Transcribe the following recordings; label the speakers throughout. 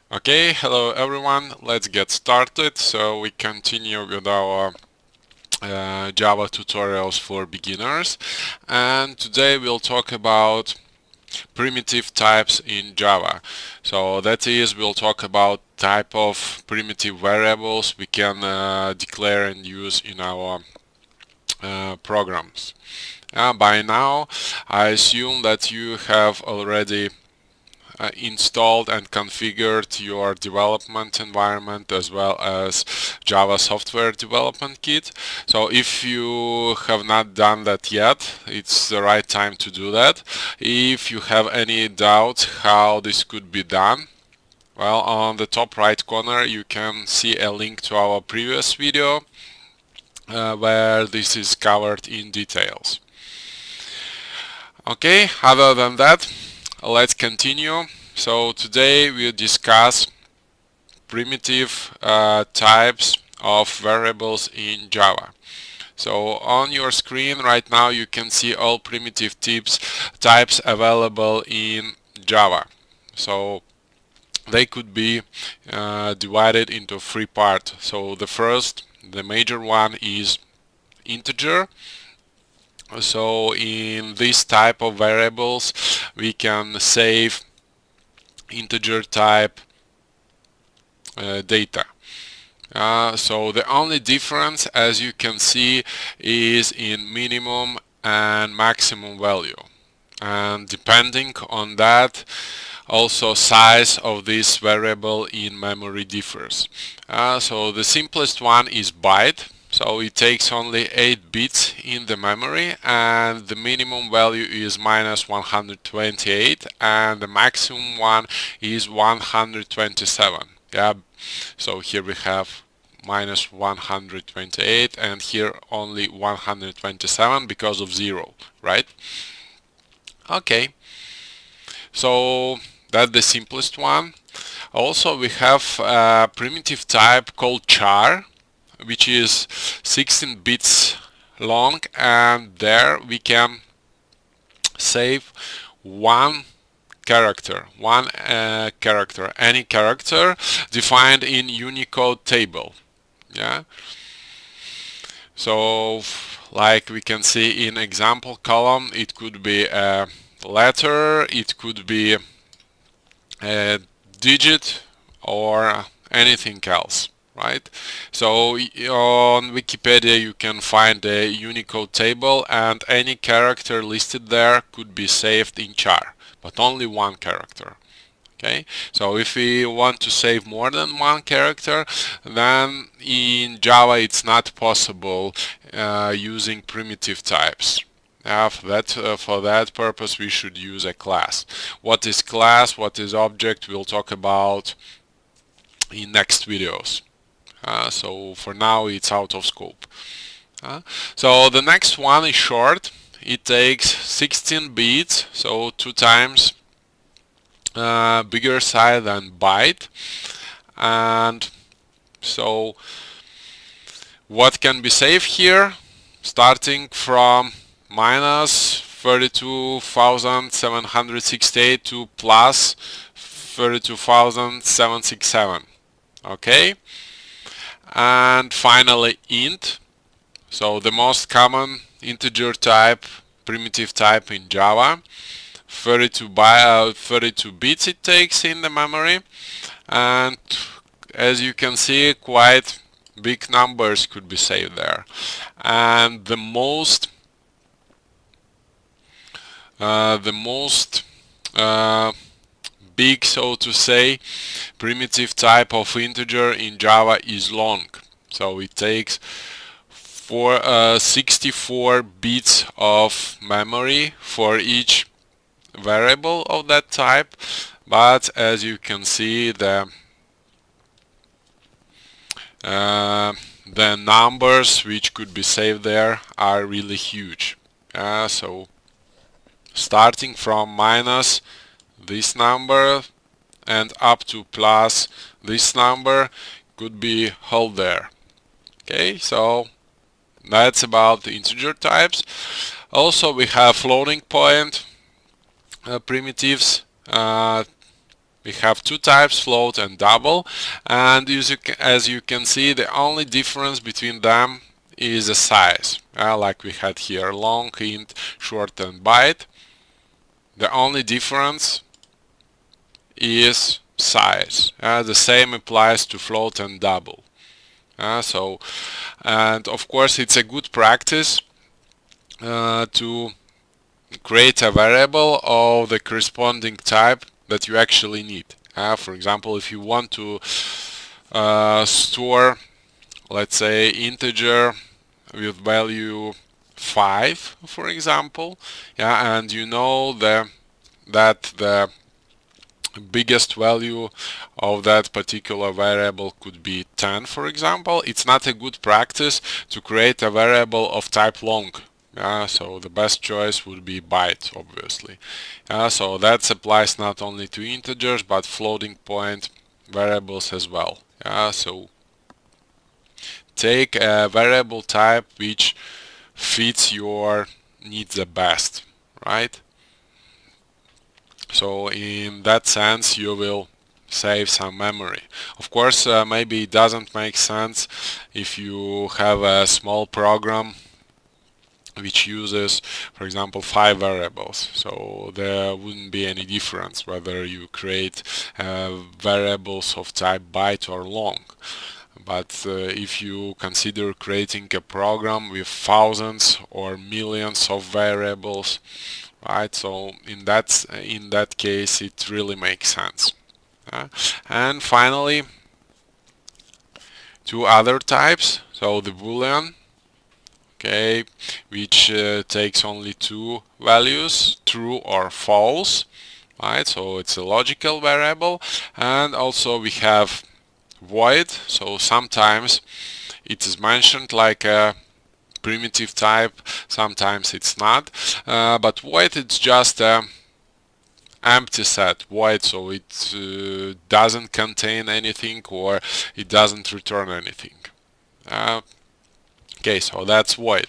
Speaker 1: Okay, hello everyone, let's get started. So we continue with our Java tutorials for beginners, and today we'll talk about primitive types in Java. So that is, we'll talk about type of primitive variables we can declare and use in our programs. By now, I assume that you have already installed and configured your development environment as well as Java Software Development Kit. So if you have not done that yet, it's the right time to do that. If you have any doubt how this could be done, well, on the top right corner you can see a link to our previous video where this is covered in details. Okay, other than that, let's continue. So today we'll discuss primitive types of variables in Java. So on your screen right now you can see all primitive types available in Java. So they could be divided into three parts. So the major one is integer. So in this type of variables we can save integer type data. So the only difference, as you can see, is in minimum and maximum value, and depending on that also size of this variable in memory differs. So the simplest one is byte. So it takes only 8 bits in the memory, and the minimum value is -128 and the maximum one is 127. Yeah, so here we have -128 and here only 127 because of 0, right? Okay, so that's the simplest one. Also we have a primitive type called char, which is 16 bits long, and there we can save one character, any character defined in Unicode table. Yeah. So like we can see in example column, it could be a letter, it could be a digit, or anything else, right? So on Wikipedia you can find a Unicode table, and any character listed there could be saved in char, but only one character. Okay, so if we want to save more than one character, then in Java it's not possible using primitive types. For that purpose we should use a class. What is class, what is object, we'll talk about in next videos. So for now it's out of scope. So the next one is short. It takes 16 bits, so 2 times bigger size than byte. And so what can be saved here, starting from -32,768 to +32,767. Okay, and finally int. So the most common integer type, primitive type in Java. 32 bits it takes in the memory, and as you can see, quite big numbers could be saved there. And the most big, so to say, primitive type of integer in Java is long. So it takes 64 bits of memory for each variable of that type, but as you can see, the numbers which could be saved there are really huge. So starting from minus this number and up to plus this number could be held there. Okay, so that's about the integer types. Also we have floating point primitives, we have two types, float and double, and as you can see, the only difference between them is the size, like we had here, long, int, short and byte. The only difference is size. The same applies to float and double. And of course it's a good practice to create a variable of the corresponding type that you actually need. For example, if you want to store, let's say, integer with value 5, for example, and you know that the biggest value of that particular variable could be 10, for example, it's not a good practice to create a variable of type long. So the best choice would be byte, obviously. So that applies not only to integers but floating point variables as well. So take a variable type which fits your needs the best, right? So in that sense you will save some memory. Of course, maybe it doesn't make sense if you have a small program which uses, for example, 5 variables. So there wouldn't be any difference whether you create variables of type byte or long. But if you consider creating a program with thousands or millions of variables, right? So in that case, it really makes sense. And finally, two other types. So the Boolean, okay, which takes only two values, true or false, right? So it's a logical variable. And also we have void. So sometimes it is mentioned like a primitive type, sometimes it's not, but void it's just a empty set, void, so it doesn't contain anything or it doesn't return anything. Okay, so that's void.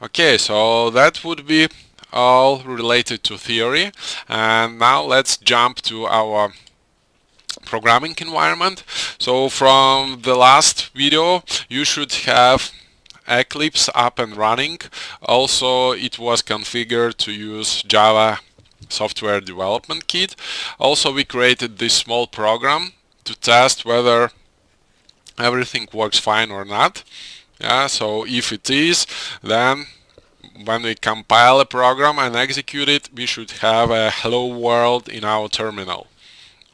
Speaker 1: Okay, so that would be all related to theory, and now let's jump to our programming environment. So from the last video you should have Eclipse up and running. Also it was configured to use Java Software Development Kit. Also we created this small program to test whether everything works fine or not. So if it is, then when we compile a program and execute it, we should have a hello world in our terminal.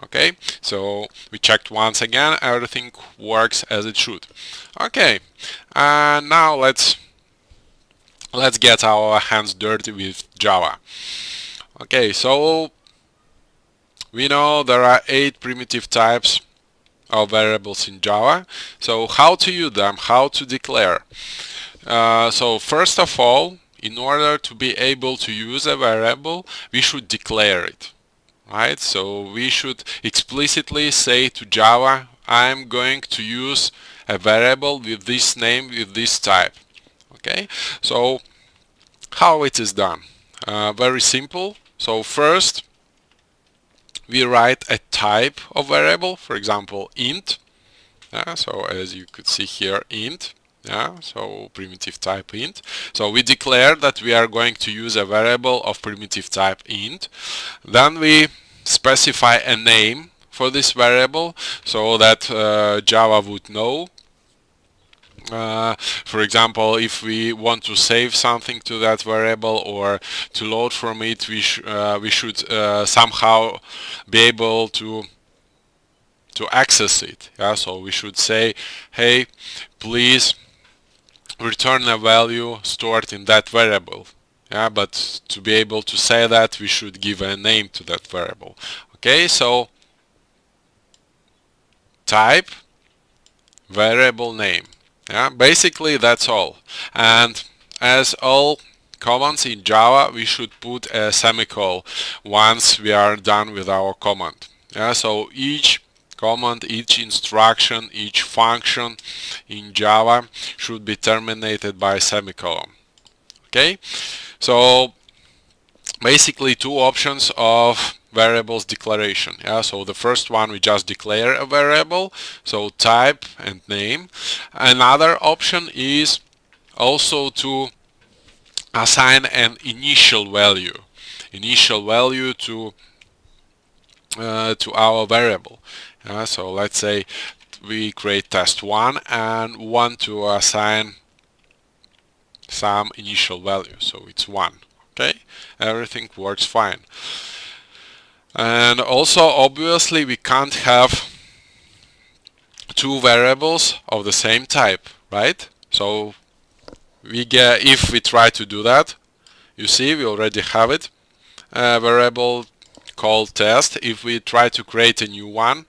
Speaker 1: Okay, so we checked once again, everything works as it should. Okay, and now let's get our hands dirty with Java. Okay, so we know there are 8 primitive types of variables in Java. So how to use them, how to declare? So first of all, in order to be able to use a variable, we should declare it. Right, so we should explicitly say to Java, I'm going to use a variable with this name, with this type. Okay, so how it is done? Very simple. So first we write a type of variable, for example int. So as you could see here, int. So primitive type int. So we declare that we are going to use a variable of primitive type int. Then we specify a name for this variable so that Java would know. For example, if we want to save something to that variable or to load from it, we should somehow be able to access it. So we should say, hey, please return a value stored in that variable. But to be able to say that, we should give a name to that variable. Okay, so type variable name. Basically that's all. And as all commands in Java, we should put a semicolon once we are done with our command. So each command, each instruction, each function in Java should be terminated by a semicolon. Okay, so basically two options of variables declaration. Yeah, so the first one, we just declare a variable, so type and name. Another option is also to assign an initial value to our variable. So let's say we create test1 and want to assign some initial value, so it's 1. Okay, everything works fine. And also, obviously, we can't have two variables of the same type, right? So if we try to do that, you see we already have it, a variable called test. If we try to create a new one,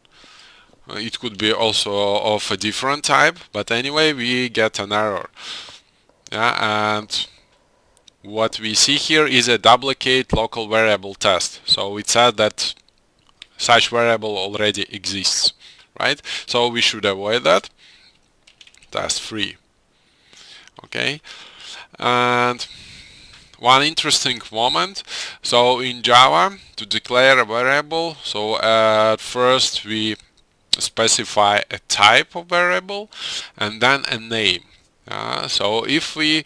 Speaker 1: it could be also of a different type, but anyway, we get an error. Yeah, and what we see here is a duplicate local variable test. So it said that such variable already exists, right? So we should avoid that. Test free. Okay. And one interesting moment. So in Java, to declare a variable, so at first we specify a type of variable and then a name. So if we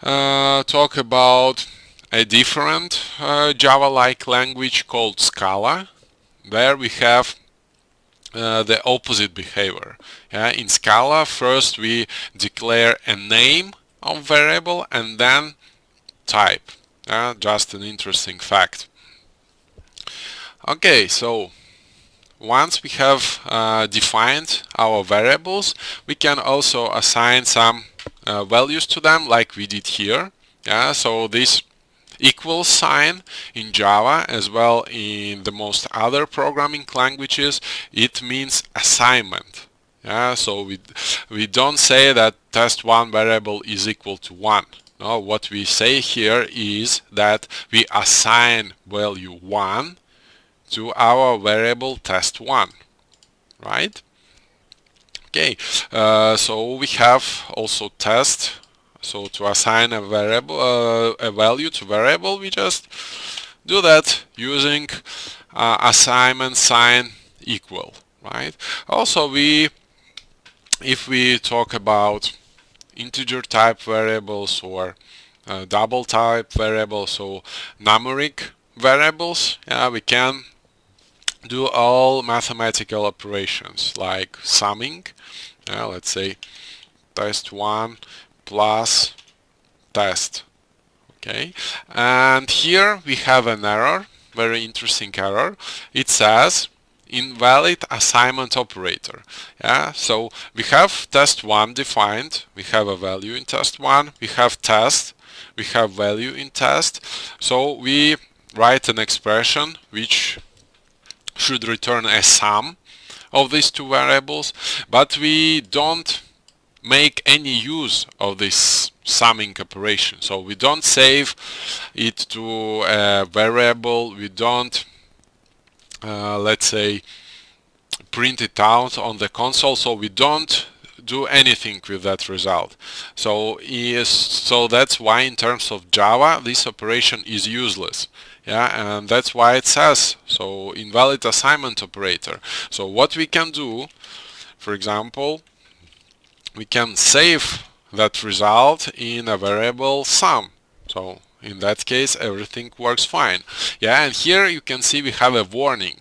Speaker 1: talk about a different Java-like language called Scala, where we have the opposite behavior. In Scala, first we declare a name of variable and then type. Just an interesting fact. Okay, so once we have defined our variables, we can also assign some values to them, like we did here. So this equal sign in Java, as well in the most other programming languages, it means assignment. So we don't say that test1 variable is equal to 1. No, what we say here is that we assign value 1 to our variable test1, right? Okay, so we have also test. So to assign a variable, a value to variable, we just do that using assignment sign equal, right? Also, if we talk about integer type variables or double type variables, so numeric variables, we can do all mathematical operations like summing. Let's say test1 plus test. Okay, and here we have an error, very interesting error. It says invalid assignment operator. So we have test1 defined, we have a value in test1, we have test, we have value in test. So we write an expression which should return a sum of these two variables, but we don't make any use of this summing operation. So we don't save it to a variable, we don't let's say print it out on the console, so we don't do anything with that result. So that's why in terms of Java this operation is useless. And that's why it says so invalid assignment operator. So what we can do, for example, we can save that result in a variable sum. So in that case everything works fine. And here you can see we have a warning.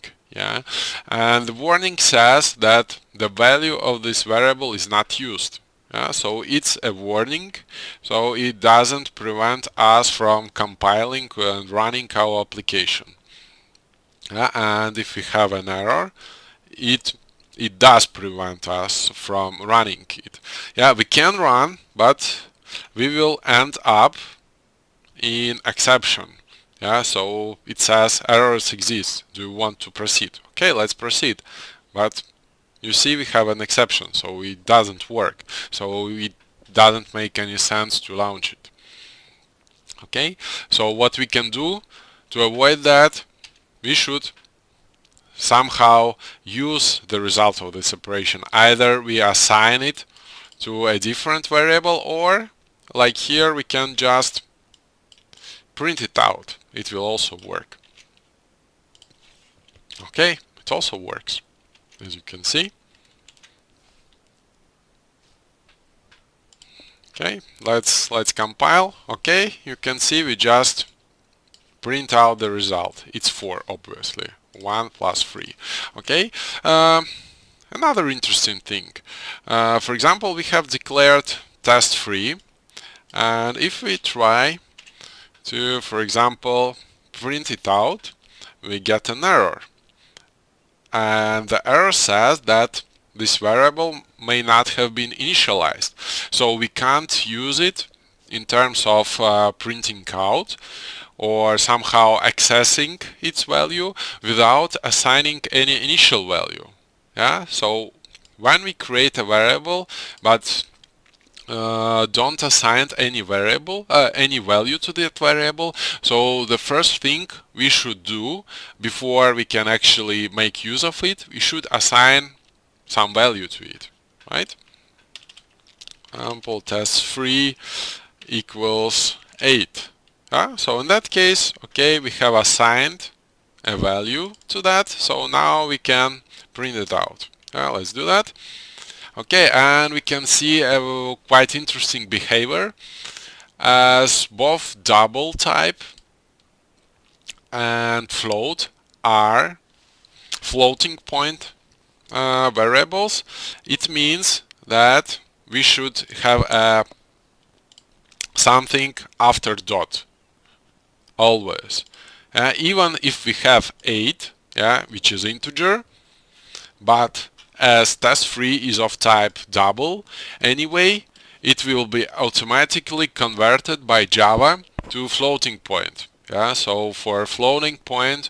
Speaker 1: And the warning says that the value of this variable is not used. So it's a warning, so it doesn't prevent us from compiling and running our application. And if we have an error, it does prevent us from running it. We can run, but we will end up in exception. So it says errors exist. Do you want to proceed? Okay, let's proceed. But you see we have an exception, so it doesn't work. So it doesn't make any sense to launch it. Okay, so what we can do to avoid that, we should somehow use the result of this operation. Either we assign it to a different variable, or like here we can just print it out. It will also work. Okay, it also works, as you can see. Okay, let's compile. Okay, you can see we just print out the result. It's 4, obviously. 1 plus 3. Okay. Another interesting thing. For example, we have declared test3, and if we try to, for example, print it out, we get an error. And the error says that this variable may not have been initialized. So we can't use it in terms of printing out or somehow accessing its value without assigning any initial value. Yeah, so when we create a variable but don't assign any variable, any value to that variable, so the first thing we should do before we can actually make use of it, we should assign some value to it, right? Example test3 equals 8. So in that case, okay, we have assigned a value to that, so now we can print it out. Let's do that. Okay, and we can see a quite interesting behavior, as both double type and float are floating point variables. It means that we should have something after dot always. Even if we have 8, which is integer, but as test3 is of type double anyway, it will be automatically converted by Java to floating point. So for floating point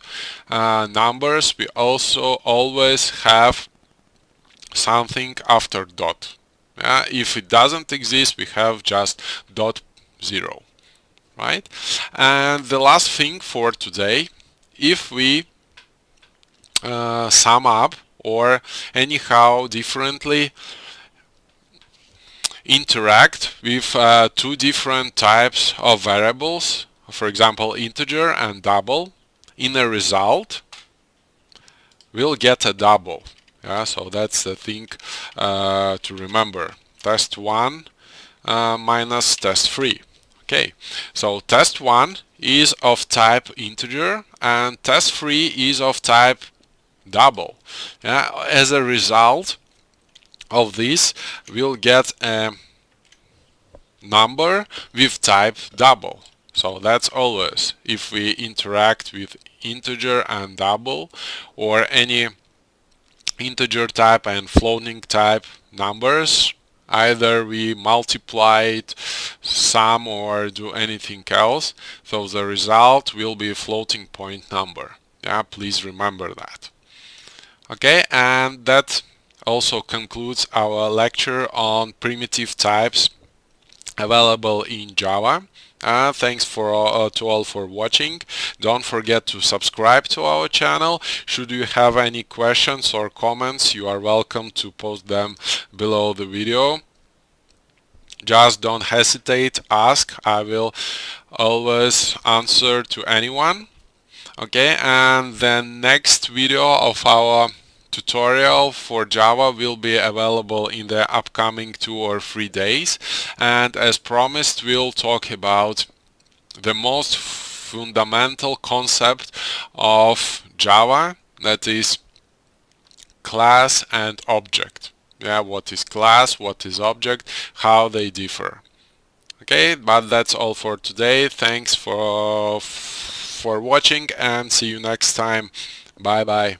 Speaker 1: numbers, we also always have something after dot. If it doesn't exist, we have just dot 0, right? And the last thing for today, if we sum up or anyhow differently interact with two different types of variables, for example integer and double, in a result we'll get a double. So that's the thing to remember. Test1 minus test3. Okay, so test1 is of type integer and test3 is of type double. As a result of this, we'll get a number with type double. So that's always if we interact with integer and double, or any integer type and floating type numbers, either we multiply it, sum, or do anything else, so the result will be a floating point number. Please remember that. Okay, and that also concludes our lecture on primitive types available in Java. Thanks to all for watching. Don't forget to subscribe to our channel. Should you have any questions or comments, you are welcome to post them below the video. Just don't hesitate, ask. I will always answer to anyone. Okay, and the next video of our tutorial for Java will be available in the upcoming 2 or 3 days, and as promised we'll talk about the most fundamental concept of Java, that is class and object. What is class, what is object, how they differ. Okay, but that's all for today. Thanks for watching and see you next time. Bye bye.